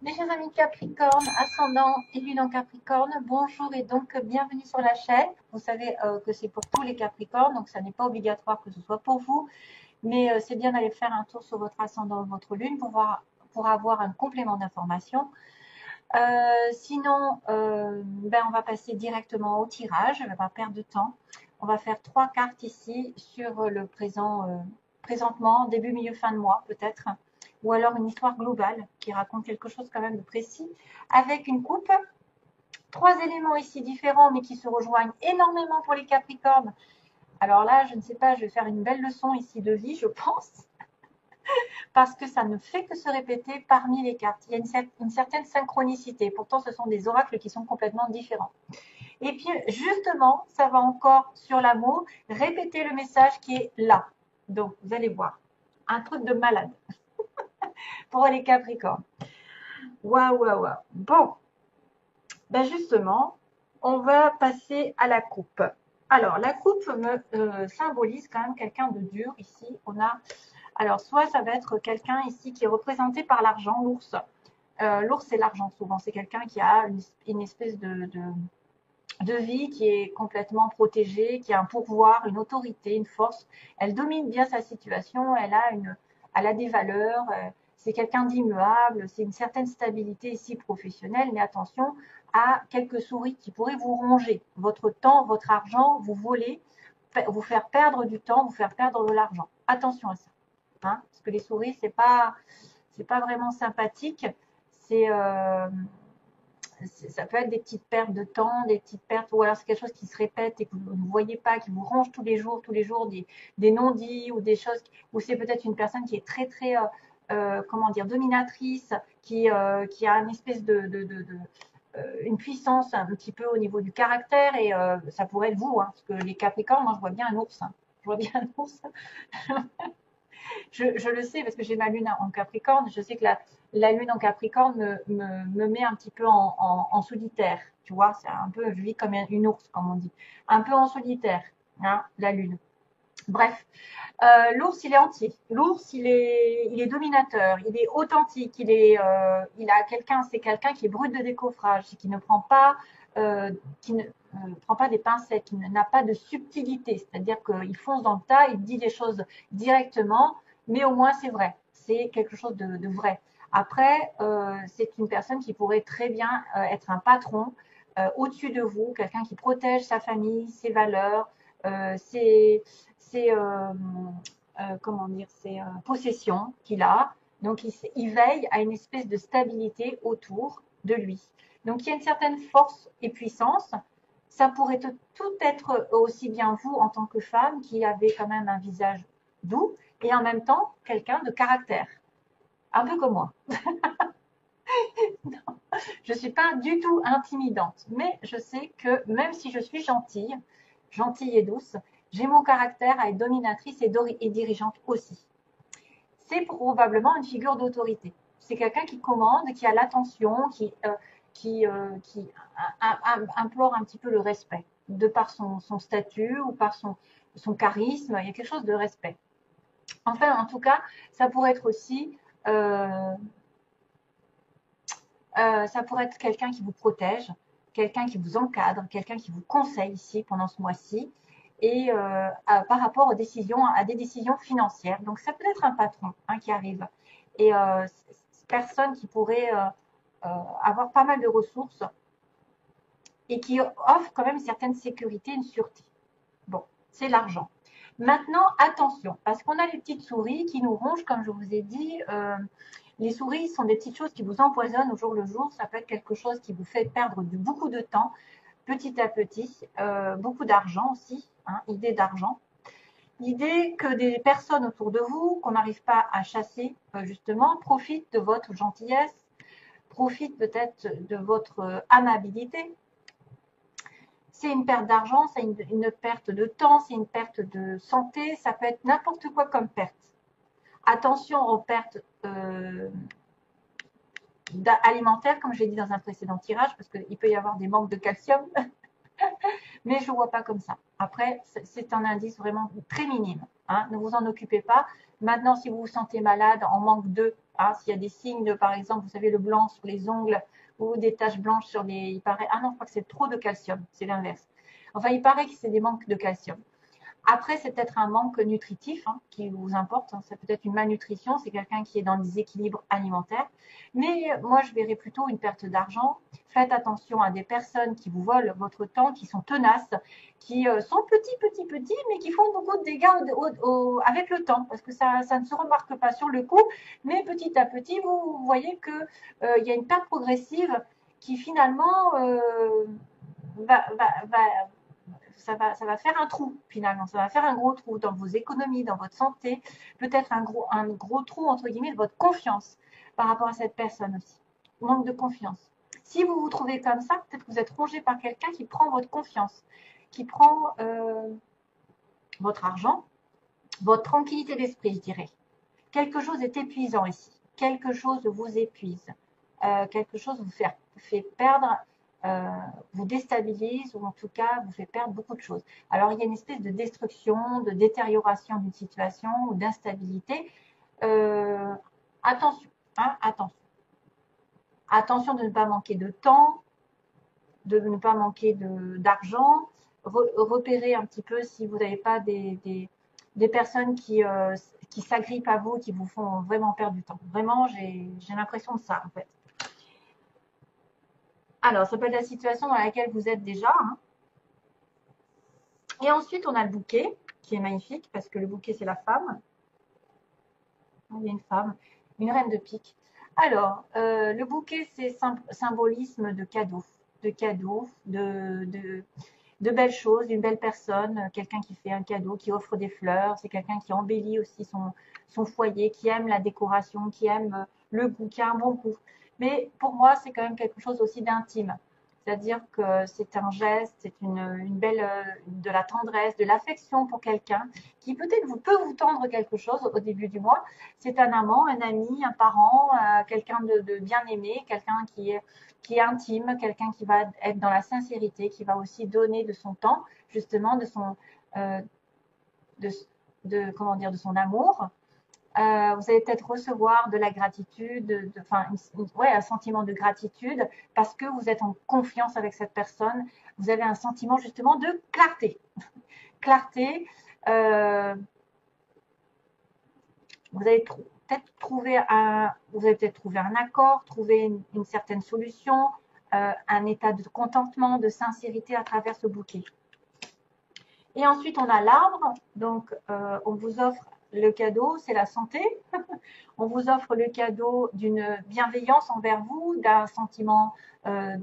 Mes chers amis Capricorne, ascendant et lune en Capricorne, bonjour et donc bienvenue sur la chaîne. Vous savez que c'est pour tous les Capricornes, donc ça n'est pas obligatoire que ce soit pour vous, mais c'est bien d'aller faire un tour sur votre ascendant ou votre lune pour avoir un complément d'information. Sinon, on va passer directement au tirage, on ne va pas perdre de temps. On va faire 3 cartes ici sur le présentement, début, milieu, fin de mois peut-être, ou alors une histoire globale qui raconte quelque chose quand même de précis, avec une coupe. 3 éléments ici différents mais qui se rejoignent énormément pour les Capricornes. Alors là, je ne sais pas, je vais faire une belle leçon ici de vie, je pense, parce que ça ne fait que se répéter parmi les cartes. Il y a une certaine synchronicité. Pourtant, ce sont des oracles qui sont complètement différents. Et puis, justement, ça va encore sur l'amour, répéter le message qui est là. Donc, vous allez voir, un truc de malade pour les Capricornes. Waouh, waouh, waouh. Bon, justement, on va passer à la coupe. Alors, la coupe me symbolise quand même quelqu'un de dur. Ici, on a... Alors, soit ça va être quelqu'un ici qui est représenté par l'argent, l'ours. L'ours, c'est l'argent souvent. C'est quelqu'un qui a une espèce de vie qui est complètement protégée, qui a un pouvoir, une autorité, une force. Elle domine bien sa situation, elle a des valeurs, c'est quelqu'un d'immuable, c'est une certaine stabilité ici professionnelle, mais attention à quelques souris qui pourraient vous ronger votre temps, votre argent, vous voler, vous faire perdre du temps, vous faire perdre de l'argent. Attention à ça, hein, parce que les souris, c'est pas vraiment sympathique. C'est ça peut être des petites pertes de temps, des petites pertes, ou alors c'est quelque chose qui se répète et que vous ne voyez pas, qui vous ronge tous les jours des non-dits ou des choses, ou c'est peut-être une personne qui est très, très, comment dire, dominatrice, qui a une espèce une puissance un petit peu au niveau du caractère, et ça pourrait être vous, hein, parce que les Capricornes, moi je vois bien un ours, hein. Je vois bien un ours. Je le sais parce que j'ai ma lune en Capricorne. Je sais que la lune en Capricorne me met un petit peu en solitaire. Tu vois, c'est un peu, je vis comme une ours, comme on dit. Un peu en solitaire, hein, la lune. Bref, l'ours, il est entier. L'ours, il est dominateur, il est authentique, il a quelqu'un, c'est quelqu'un qui est brut de décoffrage, qui ne prend pas, qui ne prend pas des pincettes, qui n'a pas de subtilité. C'est-à-dire qu'il fonce dans le tas, il dit les choses directement, mais au moins c'est vrai. C'est quelque chose de vrai. Après, c'est une personne qui pourrait très bien être un patron au-dessus de vous, quelqu'un qui protège sa famille, ses valeurs, ses comment dire, ses possessions qu'il a. Donc, il veille à une espèce de stabilité autour de lui. Donc, il y a une certaine force et puissance. Ça pourrait tout être aussi bien vous en tant que femme qui avez quand même un visage doux et en même temps quelqu'un de caractère, un peu comme moi. Je ne suis pas du tout intimidante, mais je sais que même si je suis gentille et douce, j'ai mon caractère à être dominatrice et dirigeante aussi. C'est probablement une figure d'autorité. C'est quelqu'un qui commande, qui a l'attention, qui implore un petit peu le respect, de par son statut ou par son charisme. Il y a quelque chose de respect. Enfin, en tout cas, ça pourrait être aussi ça pourrait être quelqu'un qui vous protège, quelqu'un qui vous encadre, quelqu'un qui vous conseille ici pendant ce mois-ci, et par rapport aux décisions, à des décisions financières. Donc ça peut être un patron, hein, qui arrive, et personne qui pourrait avoir pas mal de ressources et qui offre quand même une certaine sécurité, une sûreté. Bon, c'est l'argent. Maintenant, attention, parce qu'on a les petites souris qui nous rongent, comme je vous ai dit. Les souris sont des petites choses qui vous empoisonnent au jour le jour. Ça peut être quelque chose qui vous fait perdre beaucoup de temps, petit à petit, beaucoup d'argent aussi, hein, idée d'argent. L'idée que des personnes autour de vous, qu'on n'arrive pas à chasser, justement, profitent de votre gentillesse, profitent peut-être de votre amabilité. C'est une perte d'argent, c'est une perte de temps, c'est une perte de santé, ça peut être n'importe quoi comme perte. Attention aux pertes alimentaires, comme j'ai dit dans un précédent tirage, parce qu'il peut y avoir des manques de calcium, mais je ne vois pas comme ça. Après, c'est un indice vraiment très minime. Hein, ne vous en occupez pas. Maintenant, si vous vous sentez malade, en manque d'eux, hein, s'il y a des signes de, par exemple, vous savez, le blanc sur les ongles ou des taches blanches sur les... Il paraît, ah non, je crois que c'est trop de calcium, c'est l'inverse. Enfin, il paraît que c'est des manques de calcium. Après, c'est peut-être un manque nutritif hein, qui vous importe. Hein. Ça peut être une malnutrition, c'est quelqu'un qui est dans des équilibres alimentaires. Mais moi, je verrais plutôt une perte d'argent. Faites attention à des personnes qui vous volent votre temps, qui sont tenaces, qui sont petits, mais qui font beaucoup de dégâts avec le temps, parce que ça ne se remarque pas sur le coup. Mais petit à petit, vous voyez qu'il y a une perte progressive qui finalement va ça va faire un trou finalement, ça va faire un gros trou dans vos économies, dans votre santé, peut-être un gros trou entre guillemets de votre confiance par rapport à cette personne aussi. Manque de confiance. Si vous vous trouvez comme ça, peut-être que vous êtes rongé par quelqu'un qui prend votre confiance, qui prend votre argent, votre tranquillité d'esprit, je dirais. Quelque chose est épuisant ici. Quelque chose vous épuise. Quelque chose vous fait perdre vous déstabilise ou en tout cas vous fait perdre beaucoup de choses. Alors il y a une espèce de destruction, de détérioration d'une situation ou d'instabilité. Attention, hein, attention. Attention de ne pas manquer de temps, de ne pas manquer d'argent. Repérez un petit peu si vous n'avez pas des personnes qui s'agrippent à vous, qui vous font vraiment perdre du temps. Vraiment, j'ai l'impression de ça en fait. Alors, ça peut être la situation dans laquelle vous êtes déjà. Hein. Et ensuite, on a le bouquet, qui est magnifique, parce que le bouquet, c'est la femme. Il y a une femme, une reine de pique. Alors, le bouquet, c'est symbolisme de cadeaux, de belles choses, d'une belle personne, quelqu'un qui fait un cadeau, qui offre des fleurs, c'est quelqu'un qui embellit aussi son foyer, qui aime la décoration, qui aime le goût, qui a un bon goût. Mais pour moi, c'est quand même quelque chose aussi d'intime. C'est-à-dire que c'est un geste, c'est une belle, de la tendresse, de l'affection pour quelqu'un qui peut-être peut vous tendre quelque chose au début du mois. C'est un amant, un ami, un parent, quelqu'un de bien aimé, quelqu'un qui est intime, quelqu'un qui va être dans la sincérité, qui va aussi donner de son temps, justement, euh, comment dire, de son amour. Vous allez peut-être recevoir de la gratitude, ouais, un sentiment de gratitude parce que vous êtes en confiance avec cette personne. Vous avez un sentiment justement de clarté. Clarté. Vous allez peut-être trouver un accord, trouver une certaine solution, un état de contentement, de sincérité à travers ce bouquet. Et ensuite, on a l'arbre. Donc, on vous offre le cadeau, c'est la santé. On vous offre le cadeau d'une bienveillance envers vous, d'un sentiment un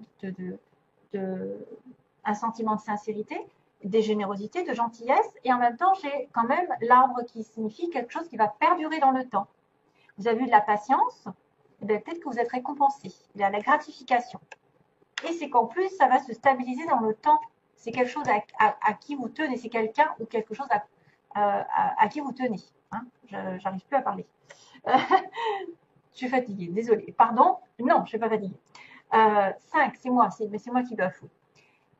sentiment de sincérité, de générosité, de gentillesse. Et en même temps, j'ai quand même l'arbre qui signifie quelque chose qui va perdurer dans le temps. Vous avez eu de la patience, peut-être que vous êtes récompensé. Il y a la gratification. Et c'est qu'en plus, ça va se stabiliser dans le temps. C'est quelque chose à qui vous tenez. C'est quelqu'un ou quelque chose à qui vous tenez. Hein, j'arrive plus à parler. Je suis fatiguée, désolée. Pardon? Non, je ne suis pas fatiguée. 5, c'est moi qui dois foutre.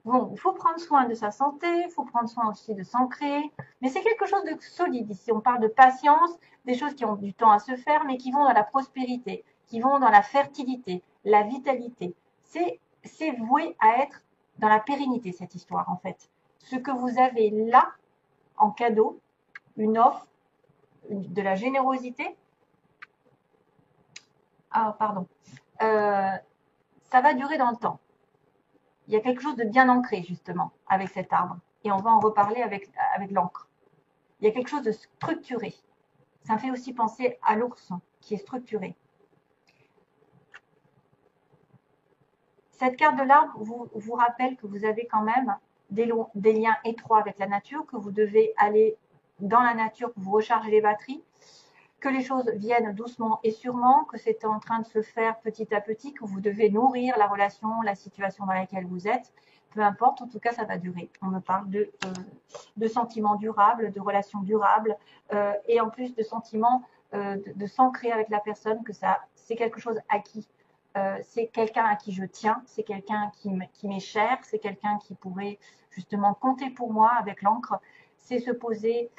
Bon, il faut prendre soin de sa santé, il faut prendre soin aussi de s'ancrer, mais c'est quelque chose de solide ici. On parle de patience, des choses qui ont du temps à se faire, mais qui vont dans la prospérité, qui vont dans la fertilité, la vitalité. C'est voué à être dans la pérennité, cette histoire, en fait. Ce que vous avez là, en cadeau, une offre, de la générosité. Ah, pardon. Ça va durer dans le temps. Il y a quelque chose de bien ancré, justement, avec cet arbre. Et on va en reparler avec l'encre. Il y a quelque chose de structuré. Ça me fait aussi penser à l'ours, qui est structuré. Cette carte de l'arbre vous rappelle que vous avez quand même des liens étroits avec la nature, que vous devez aller dans la nature pour vous recharger les batteries, que les choses viennent doucement et sûrement, que c'est en train de se faire petit à petit, que vous devez nourrir la relation, la situation dans laquelle vous êtes. Peu importe, en tout cas, ça va durer. On me parle de sentiments durables, de relations durables, et en plus de sentiments de s'ancrer avec la personne, que ça, c'est quelque chose acquis. c'est quelqu'un à qui je tiens, c'est quelqu'un qui m'est cher, c'est quelqu'un qui pourrait justement compter pour moi avec l'encre. C'est se poser,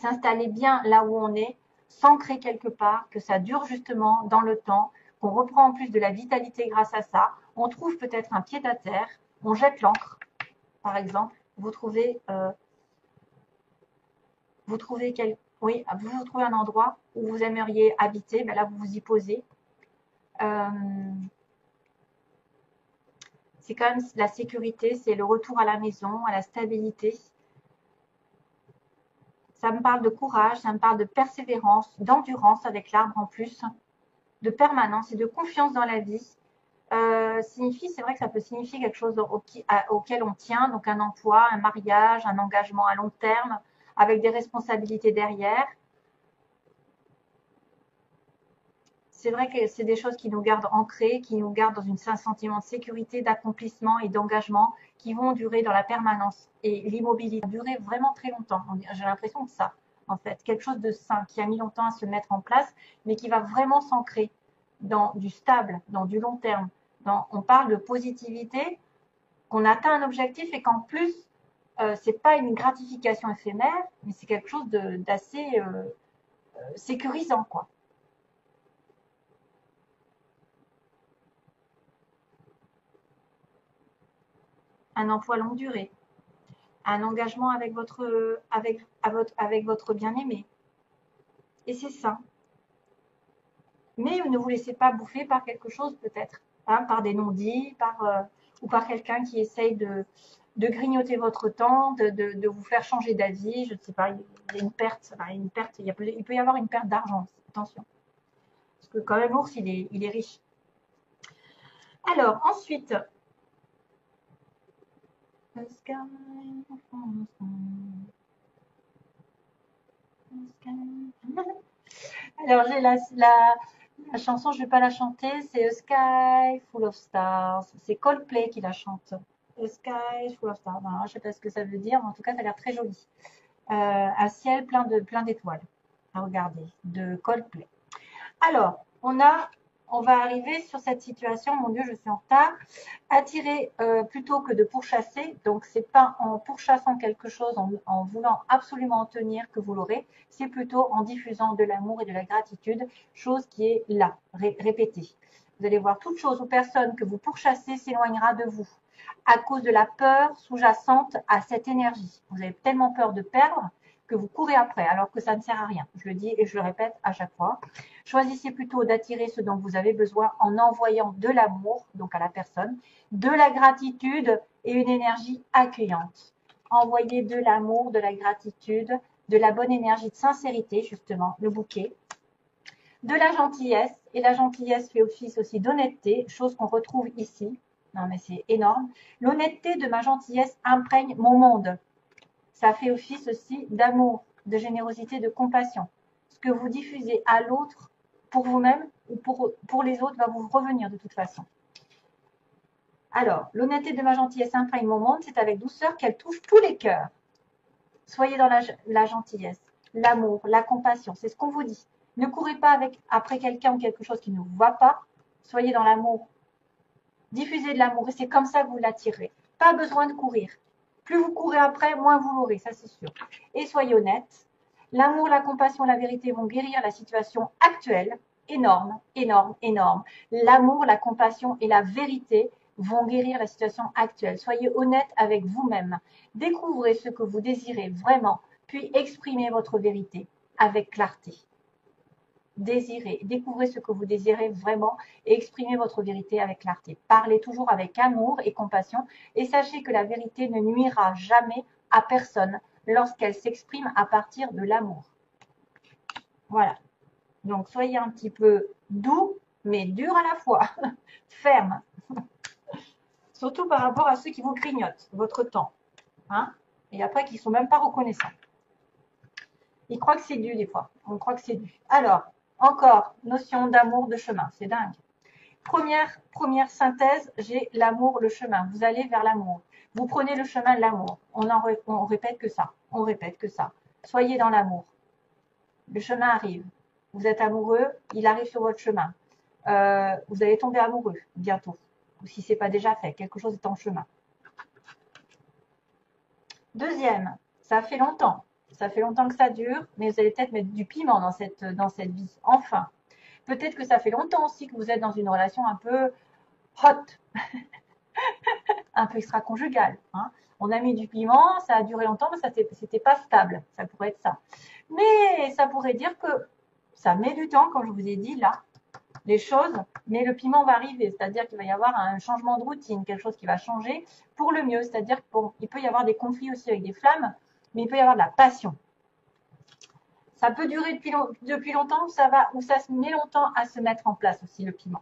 s'installer bien là où on est, s'ancrer quelque part, que ça dure justement dans le temps, qu'on reprend en plus de la vitalité grâce à ça. On trouve peut-être un pied à terre, on jette l'encre, par exemple. Vous trouvez oui, vous trouvez un endroit où vous aimeriez habiter, ben là vous vous y posez. C'est quand même la sécurité, c'est le retour à la maison, à la stabilité. Ça me parle de courage, ça me parle de persévérance, d'endurance avec l'arbre en plus, de permanence et de confiance dans la vie. Signifie, c'est vrai que ça peut signifier quelque chose auquel on tient, donc un emploi, un mariage, un engagement à long terme, avec des responsabilités derrière. C'est vrai que c'est des choses qui nous gardent ancrés, qui nous gardent dans un sentiment de sécurité, d'accomplissement et d'engagement qui vont durer dans la permanence. Et l'immobilité durer vraiment très longtemps. J'ai l'impression de ça, en fait. Quelque chose de sain qui a mis longtemps à se mettre en place, mais qui va vraiment s'ancrer dans du stable, dans du long terme. On parle de positivité, qu'on atteint un objectif et qu'en plus, c'est pas une gratification éphémère, mais c'est quelque chose d'assez sécurisant, quoi. Un emploi longue durée, un engagement avec votre bien-aimé. Et c'est ça. Mais ne vous laissez pas bouffer par quelque chose peut-être, hein, par des non-dits, ou par quelqu'un qui essaye de grignoter votre temps, de vous faire changer d'avis. Je ne sais pas, il y a une perte, il peut y avoir une perte d'argent. Attention, parce que quand même l'ours, il est riche. Alors ensuite, alors j'ai la chanson, je ne vais pas la chanter, c'est A Sky Full of Stars. C'est Coldplay qui la chante. A Sky Full of Stars. Alors, je ne sais pas ce que ça veut dire, mais en tout cas, ça a l'air très joli. Un ciel plein d'étoiles. À regarder, de Coldplay. Alors, on va arriver sur cette situation. Mon Dieu, je suis en retard. Attirer plutôt que de pourchasser. Donc, c'est pas en pourchassant quelque chose, en voulant absolument en tenir que vous l'aurez. C'est plutôt en diffusant de l'amour et de la gratitude, chose qui est là, répétée. Vous allez voir, toute chose ou personne que vous pourchassez s'éloignera de vous à cause de la peur sous-jacente à cette énergie. Vous avez tellement peur de perdre que vous courez après, alors que ça ne sert à rien. Je le dis et je le répète à chaque fois. Choisissez plutôt d'attirer ce dont vous avez besoin en envoyant de l'amour, donc à la personne, de la gratitude et une énergie accueillante. Envoyez de l'amour, de la gratitude, de la bonne énergie de sincérité, justement, le bouquet, de la gentillesse, et la gentillesse fait office aussi d'honnêteté, chose qu'on retrouve ici. Non mais c'est énorme. L'honnêteté de ma gentillesse imprègne mon monde. Ça fait office aussi d'amour, de générosité, de compassion. Ce que vous diffusez à l'autre pour vous-même ou pour les autres va vous revenir de toute façon. Alors, l'honnêteté de ma gentillesse imprègne mon monde, c'est avec douceur qu'elle touche tous les cœurs. Soyez dans la gentillesse, l'amour, la compassion, c'est ce qu'on vous dit. Ne courez pas après quelqu'un ou quelque chose qui ne vous va pas. Soyez dans l'amour. Diffusez de l'amour et c'est comme ça que vous l'attirez. Pas besoin de courir. Plus vous courez après, moins vous l'aurez, ça c'est sûr. Et soyez honnête. L'amour, la compassion, la vérité vont guérir la situation actuelle. Énorme, énorme, énorme. L'amour, la compassion et la vérité vont guérir la situation actuelle. Soyez honnête avec vous-même. Découvrez ce que vous désirez vraiment, puis exprimez votre vérité avec clarté. Désirez, découvrez ce que vous désirez vraiment et exprimez votre vérité avec clarté. Parlez toujours avec amour et compassion et sachez que la vérité ne nuira jamais à personne lorsqu'elle s'exprime à partir de l'amour. Voilà. Donc soyez un petit peu doux, mais dur à la fois, ferme. Surtout par rapport à ceux qui vous grignotent votre temps. Hein, et après, qui ne sont même pas reconnaissants. Ils croient que c'est dû des fois. On croit que c'est dû. Alors, encore, notion d'amour, de chemin. C'est dingue. Première synthèse, j'ai l'amour, le chemin. Vous allez vers l'amour. Vous prenez le chemin de l'amour. On répète que ça. On répète que ça. Soyez dans l'amour. Le chemin arrive. Vous êtes amoureux, il arrive sur votre chemin. vous allez tomber amoureux bientôt. Ou si ce n'est pas déjà fait, quelque chose est en chemin. Deuxième, ça fait longtemps. Ça fait longtemps que ça dure, mais vous allez peut-être mettre du piment dans cette vie. Enfin, peut-être que ça fait longtemps aussi que vous êtes dans une relation un peu hot, un peu extra-conjugale. Hein. On a mis du piment, ça a duré longtemps, mais c'était pas stable. Ça pourrait être ça. Mais ça pourrait dire que ça met du temps, comme je vous ai dit là, les choses, mais le piment va arriver. C'est-à-dire qu'il va y avoir un changement de routine, quelque chose qui va changer pour le mieux. C'est-à-dire qu'il peut y avoir des conflits aussi avec des flammes, mais il peut y avoir de la passion. Ça peut durer depuis longtemps, ou ça se met longtemps à se mettre en place aussi, le piment.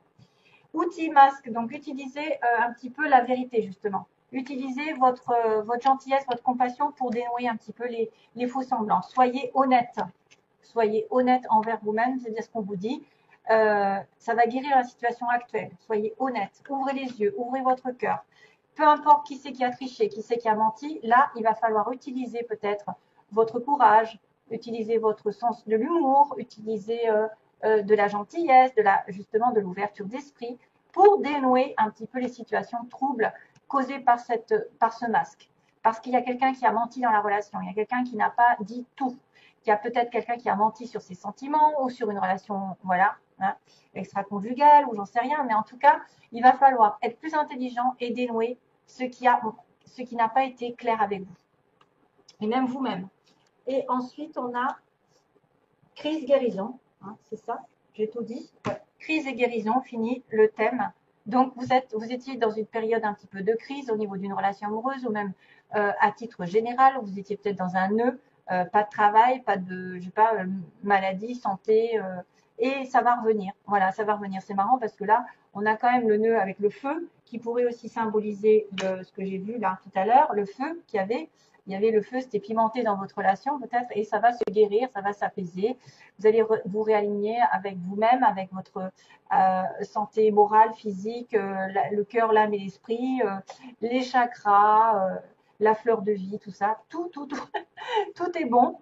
Outil masque, donc utilisez un petit peu la vérité justement. Utilisez votre gentillesse, votre compassion pour dénouer un petit peu les faux semblants. Soyez honnête. Soyez honnête envers vous-même, c'est-à-dire ce qu'on vous dit. Ça va guérir la situation actuelle. Soyez honnête. Ouvrez les yeux, ouvrez votre cœur. Peu importe qui c'est qui a triché, qui c'est qui a menti, là, il va falloir utiliser peut-être votre courage, utiliser votre sens de l'humour, utiliser de la gentillesse, justement de l'ouverture d'esprit pour dénouer un petit peu les situations troubles causées par ce masque. Parce qu'il y a quelqu'un qui a menti dans la relation, il y a quelqu'un qui n'a pas dit tout. Il y a peut-être quelqu'un qui a menti sur ses sentiments ou sur une relation, voilà, hein, extra-conjugale ou j'en sais rien. Mais en tout cas, il va falloir être plus intelligent et dénouer ce qui n'a pas été clair avec vous. Et même vous-même. Et ensuite, on a crise guérison. Hein, c'est ça, j'ai tout dit. Ouais. Crise et guérison, fini le thème. Donc, vous étiez dans une période un petit peu de crise au niveau d'une relation amoureuse ou même à titre général, vous étiez peut-être dans un nœud, pas de travail, pas de, je sais pas, maladie, santé, et ça va revenir. Voilà, ça va revenir. C'est marrant parce que là, on a quand même le nœud avec le feu qui pourrait aussi symboliser ce que j'ai vu là tout à l'heure, le feu il y avait le feu, c'était pimenté dans votre relation peut-être, et ça va se guérir, ça va s'apaiser. Vous allez vous réaligner avec vous-même, avec votre santé morale, physique, le cœur, l'âme et l'esprit, les chakras, la fleur de vie, tout ça, tout, tout est bon.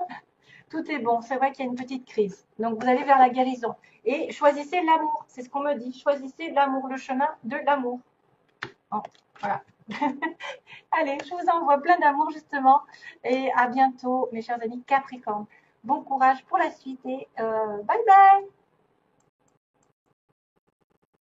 Tout est bon. C'est vrai qu'il y a une petite crise. Donc, vous allez vers la guérison. Et choisissez l'amour. C'est ce qu'on me dit. Choisissez l'amour, le chemin de l'amour. Bon, voilà. Allez, je vous envoie plein d'amour justement. Et à bientôt, mes chers amis Capricorne. Bon courage pour la suite et bye bye.